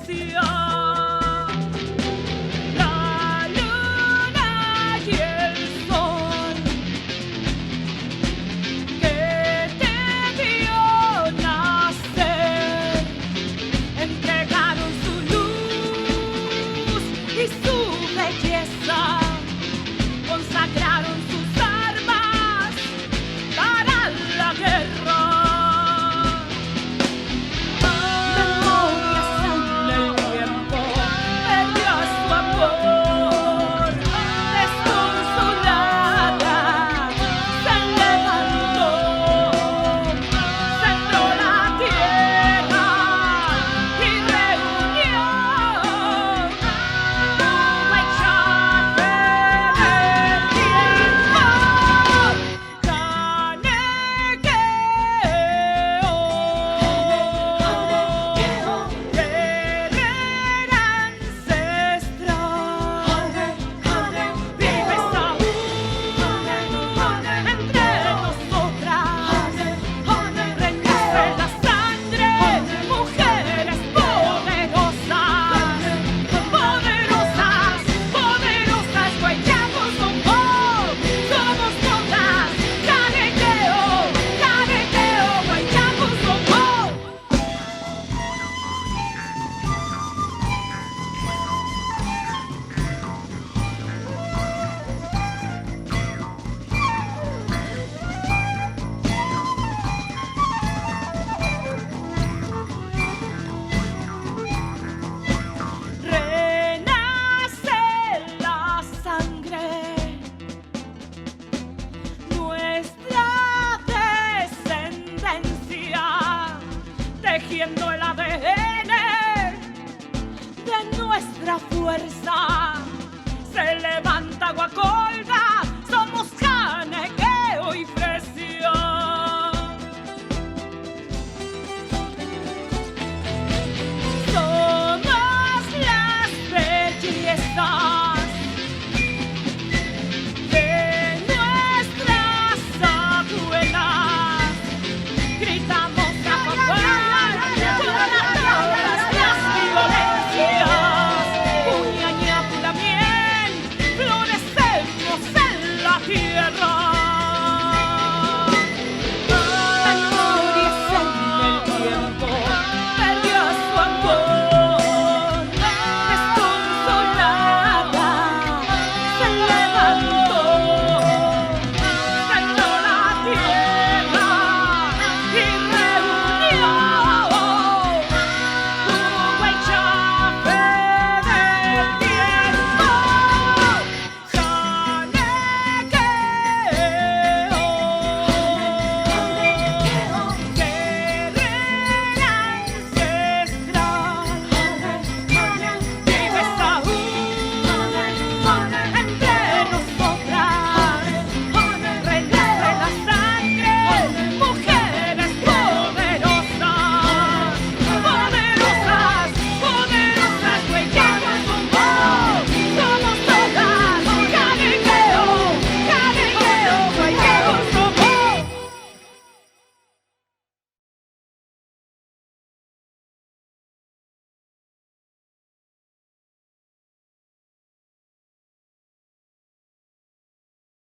descendencia. La luna y el sol que te vio nacer entregaron su luz y su belleza, consagraron sus armas para la guerra. Memorias en el tiempo perdió su amor, desconsolada se levantó, sembró la tierra y reunió para echar el tiempo. Guerrera ancestral, vive aún entre nosotras, renace la sangre, mujeres poderosas, poderosas, poderosas, Guayabos somos todas, careteo, Guayabos somos. Renace la sangre, nuestra descendencia, tejiendo el ADN de nuestra fuerza. Se levanta Guacolda